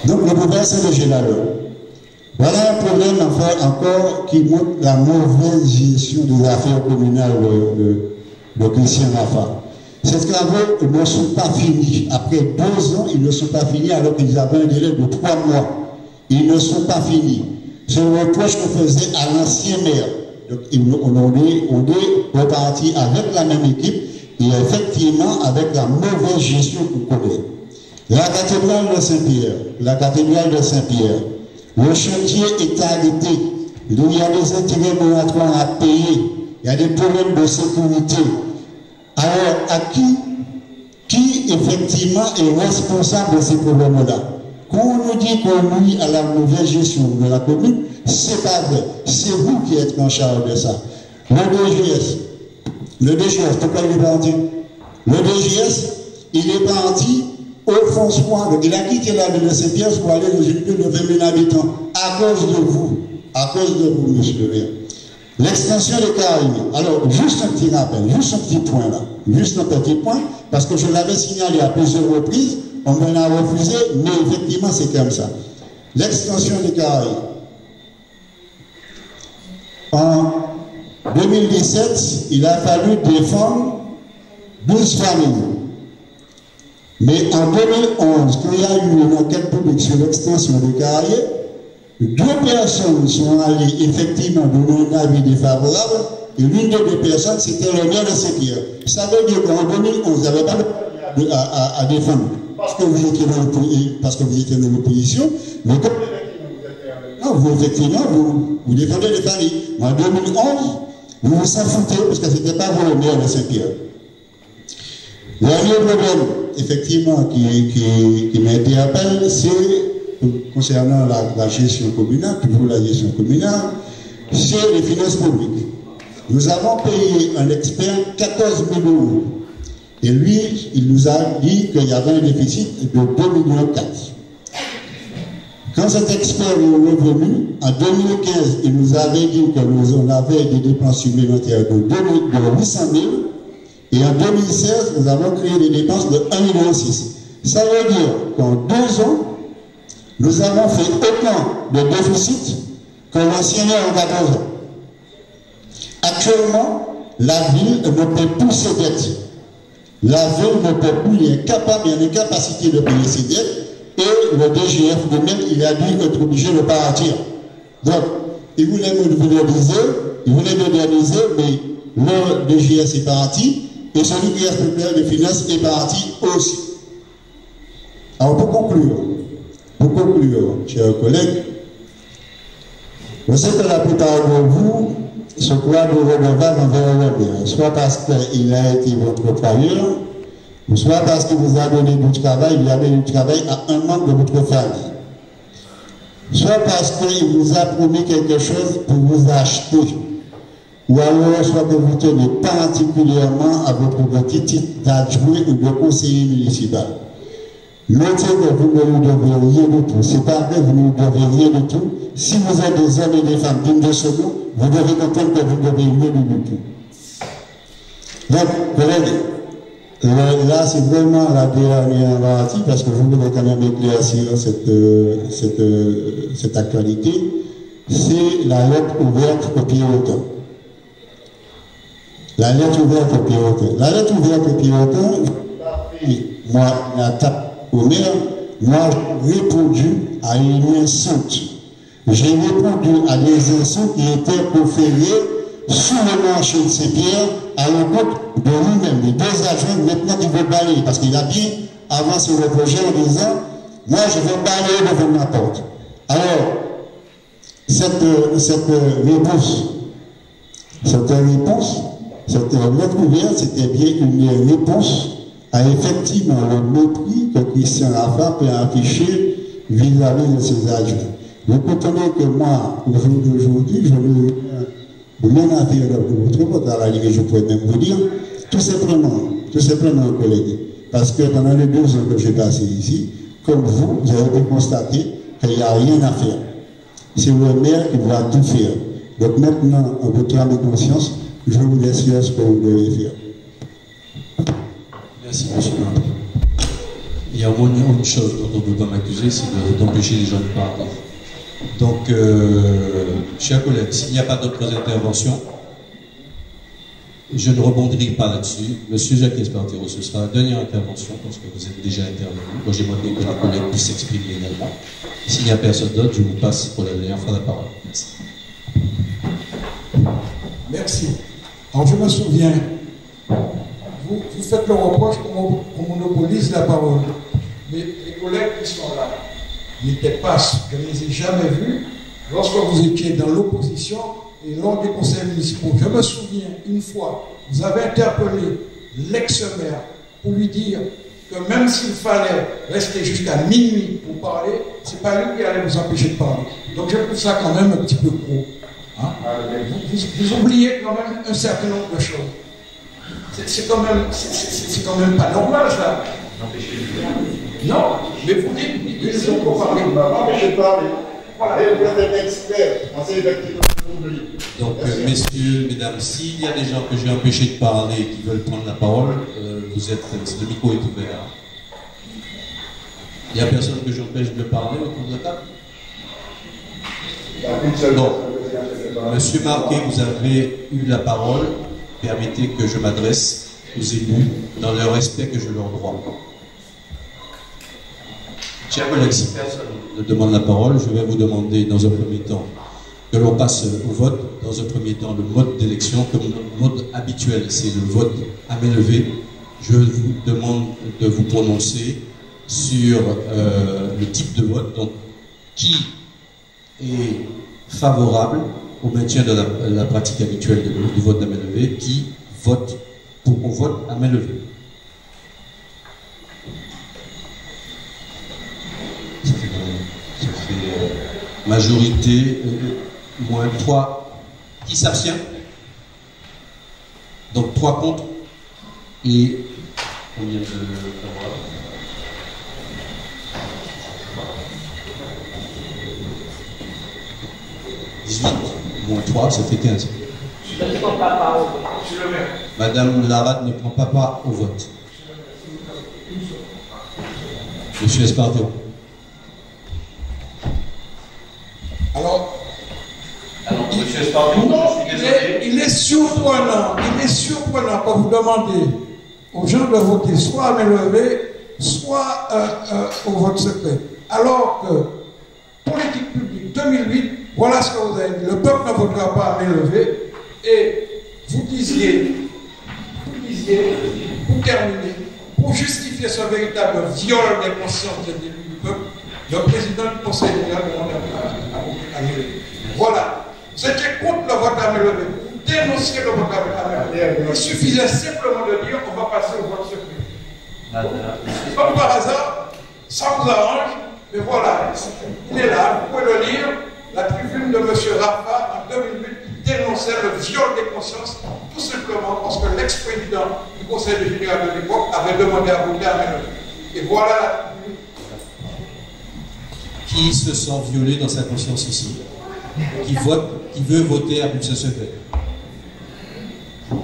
Donc le pouvoir c'est le général. Voilà un problème encore qui montre la mauvaise gestion des affaires communales de Christian Rafa. Ces travaux ne sont pas finis. Après 2 ans, ils ne sont pas finis alors qu'ils avaient un délai de 3 mois. Ils ne sont pas finis. C'est le reproche qu'on faisait à l'ancien maire. Donc on est reparti avec la même équipe et effectivement avec la mauvaise gestion qu'on connaît. La cathédrale de Saint-Pierre, le chantier est arrêté, il y a des intérêts moratoires à payer, il y a des problèmes de sécurité. Alors, à qui effectivement est responsable de ces problèmes-là? Quand on nous dit qu'on nuit à la mauvaise gestion de la commune, c'est pas vrai. C'est vous qui êtes en charge de ça. Le DGS, pourquoi il est parti? Le DGS, il est parti au François, il a quitté la ville de Saint-Pierre pour aller dans une ville de 20 000 habitants, à cause de vous, monsieur le maire. L'extension des Caraïbes. Alors, juste un petit rappel, juste un petit point là, juste un petit point, parce que je l'avais signalé à plusieurs reprises, on me l'a refusé, mais effectivement c'est comme ça. L'extension des Caraïbes. En 2017, il a fallu défendre 12 familles. Mais en 2011, quand il y a eu une enquête publique sur l'extension des Caraïbes, 2 personnes sont allées effectivement donner un avis défavorable, et l'une des 2 personnes, c'était le maire de Saint-Pierre. Ça veut dire qu'en 2011, il n'y avait pas à défendre, parce que vous étiez dans l'opposition, mais comme non, vous effectivement, vous défendez les familles. En 2011, vous vous en foutez, parce que ce n'était pas vous le maire de Saint-Pierre. Le dernier problème, effectivement, qui m'interpelle, c'est concernant la gestion communale, toujours la gestion communale, c'est les finances publiques. Nous avons payé un expert 14 000 €. Et lui, il nous a dit qu'il y avait un déficit de 2,4 millions. Quand cet expert est revenu, en 2015, il nous avait dit que nous avait des dépenses supplémentaires de 800 000. Et en 2016, nous avons créé des dépenses de 1,6 million. Ça veut dire qu'en 2 ans, nous avons fait autant de déficit que l'ancien maire en 14 ans. Actuellement, la ville ne peut plus ses dettes. La ville ne peut plus, il est en incapacité de payer ses dettes. Et le DGF lui-même, il a dû être obligé de partir. Donc, il voulait moderniser, mais le DGS est parti. Et celui qui est responsable des finances est parti aussi. Alors pour conclure, chers collègues, je sais que la plupart de vous se croient de redevable envers le bien, soit parce qu'il a été votre travailleur, soit parce qu'il vous a donné du travail, il a donné du travail à un membre de votre famille. Soit parce qu'il vous a promis quelque chose pour vous acheter. Ou alors, soit que vous tenez particulièrement à votre titre d'adjoint ou de conseiller municipal. Notez que vous ne lui devez rien du tout. C'est pas vrai, vous ne lui devez rien du tout. Si vous êtes des hommes et des femmes dignes de ce nom, vous devez comprendre que vous ne devez rien du tout. Donc, là, c'est vraiment la dernière partie, parce que je voudrais quand même éclaircir cette actualité. C'est la lettre ouverte au Piérotin. La lettre ouverte au Piérotin. La lettre ouverte au Piérotin, moi, la tape au maire, moi, j'ai répondu à une insulte. J'ai répondu à des insultes qui étaient proférées sous le marché de Saint-Pierre à l'encontre de lui-même. Les 2 agents, maintenant, qui veulent balayer, parce qu'il a bien avancé le projet en disant, moi, je vais balayer devant ma porte. Alors, cette réponse, cette lettre ouverte, c'était bien une réponse à effectivement le mépris que Christian Raffa peut afficher vis-à-vis de ses adjoints. Vous comprenez que moi, au jour d'aujourd'hui, je n'ai rien à faire de votre vote, à la limite, je pourrais même vous dire, tout simplement, collègues, parce que pendant les 2 ans que j'ai passé ici, comme vous avez pu constater qu'il n'y a rien à faire. C'est le maire qui doit tout faire. Donc maintenant, en votre âme et conscience, je vous laisse faire ce que vous devez faire. Merci, monsieur. Il y a au moins une chose dont on ne peut pas m'accuser, c'est d'empêcher les gens de parler. Donc, chers collègues, s'il n'y a pas d'autres interventions, je ne rebondirai pas là-dessus. Monsieur Jacques Espartero, ce sera la dernière intervention parce que vous êtes déjà intervenu. Moi, j'aimerais que les collègues puissent s'exprimer également. S'il n'y a personne d'autre, je vous passe pour la dernière fois la parole. Merci. Merci. Alors, je me souviens, vous faites le reproche qu'on monopolise la parole. Mais les collègues qui sont là n'étaient pas, je ne les ai jamais vus lorsque vous étiez dans l'opposition et lors des conseils municipaux. Je me souviens, une fois, vous avez interpellé l'ex-maire pour lui dire que même s'il fallait rester jusqu'à minuit pour parler, ce n'est pas lui qui allait vous empêcher de parler. Donc je trouve ça quand même un petit peu gros. Hein? Vous oubliez quand même un certain nombre de choses. C'est quand même pas normal ça. Non, mais vous dites, ils ont pas parlé. Donc, messieurs, mesdames, s'il y a des gens que j'ai empêchés de parler et qui veulent prendre la parole, le micro est ouvert. Il n'y a personne que j'empêche de parler autour de la table? Non. Monsieur Marquet, vous avez eu la parole. Permettez que je m'adresse aux élus dans le respect que je leur dois. Chers collègues, si personne ne demande la parole, je vais vous demander dans un premier temps que l'on passe au vote. Dans un premier temps, le mode d'élection, comme le mode habituel, c'est le vote à main levée. Je vous demande de vous prononcer sur le type de vote. Donc, qui est favorable au maintien de la pratique habituelle du vote à main levée? Qui vote pour qu'on vote à main levée? Ça fait majorité, moins 3. Qui s'abstient? Donc 3 contre. Et combien de favorables? 18 moins 3, ça fait 15. Madame Larade ne prend pas part au vote. Monsieur Espartero. Alors, Monsieur Espartero, il est surprenant quand vous demandez aux gens de voter soit à main levée, soit au vote secret. Alors que politique publique 2008, voilà ce que vous avez dit. Le peuple ne votera pas à main levée. Et vous disiez, pour terminer, pour justifier ce véritable viol des consciences des élus du peuple, le président du Conseil général demande à main levée. Voilà. Vous étiez contre le vote à main levée. Vous dénonciez le vote à main levée. Il suffisait simplement de dire qu'on va passer au vote secret. Comme par hasard, ça vous arrange, mais voilà. Il est là, vous pouvez le lire. La tribune de M. Raffa en 2008 dénonçait le viol des consciences, tout simplement parce que l'ex-président du Conseil général de l'époque avait demandé à voter à main levée. Et voilà la tribune. Qui se sent violé dans sa conscience ici? Qui veut voter à bulletin secret?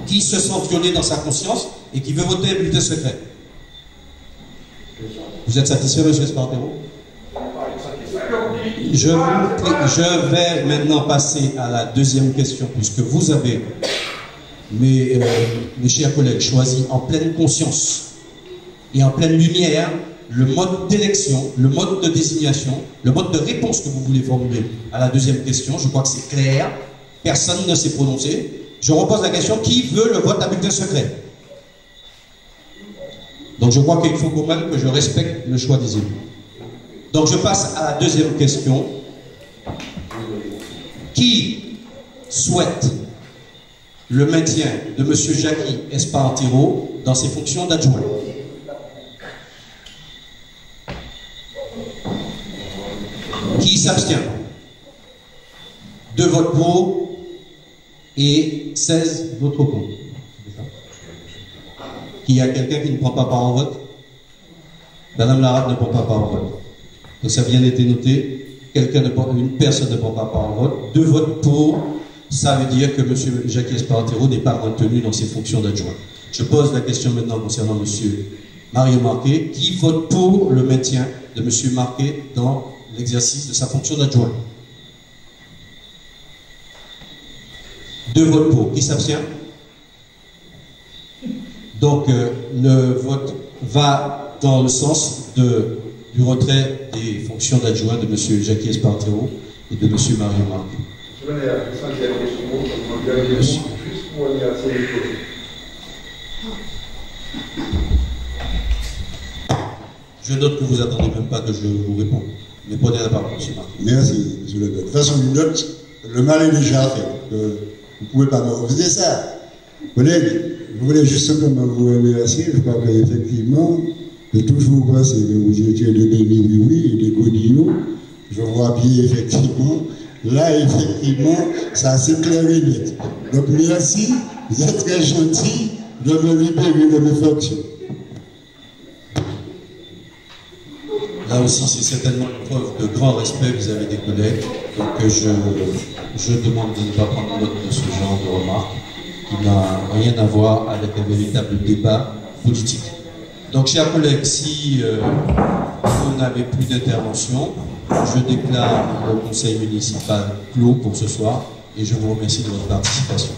Qui se sent violé dans sa conscience et qui veut voter à bulletin secret? Vous êtes satisfait, M. Espartero? Je vais maintenant passer à la deuxième question, puisque vous avez, mes chers collègues, choisi en pleine conscience et en pleine lumière le mode d'élection, le mode de désignation, le mode de réponse que vous voulez formuler à la deuxième question. Je crois que c'est clair. Personne ne s'est prononcé. Je repose la question, qui veut le vote à bulletin secret? Donc je crois qu'il faut quand même que je respecte le choix des élus. Donc je passe à la deuxième question. qui souhaite le maintien de M. Jackie Espartero dans ses fonctions d'adjoint? Qui s'abstient? 2 votes pour et 16 votes contre. Qu'il y a quelqu'un qui ne prend pas part en vote? Madame Larabe ne prend pas part en vote. Donc ça vient d'être noté. Une personne ne prend pas part en vote. 2 votes pour. Ça veut dire que M. Jackie Espartero n'est pas maintenu dans ses fonctions d'adjoint. Je pose la question maintenant concernant M. Mario Marquet. Qui vote pour le maintien de M. Marquet dans l'exercice de sa fonction d'adjoint? 2 votes pour. Qui s'abstient? Donc le vote va dans le sens du retrait des fonctions d'adjoint de M. Jackie Espartero et de M. Mario Marquet. Je note que vous n'attendez même pas que je vous réponde. Mais prenez la parole, M. Marquet. Merci, M. le Maire. De toute façon, une note, le mal est déjà fait. Vous ne pouvez pas me refuser ça. Collègues, je voulais justement vous remercier. Je crois qu'effectivement, j'ai toujours pensé que vous étiez de Béni-Oui et de Godillot. Je vois bien, effectivement. Là, effectivement, ça c'est clair et net. Donc, merci. Vous êtes très gentil de me libérer de mes fonctions. Là aussi, c'est certainement une preuve de grand respect vis-à-vis des collègues. Donc, je demande de ne pas prendre note de ce genre de remarques qui n'a rien à voir avec un véritable débat politique. Donc, chers collègues, si vous n'avez plus d'intervention, je déclare le conseil municipal clos pour ce soir et je vous remercie de votre participation.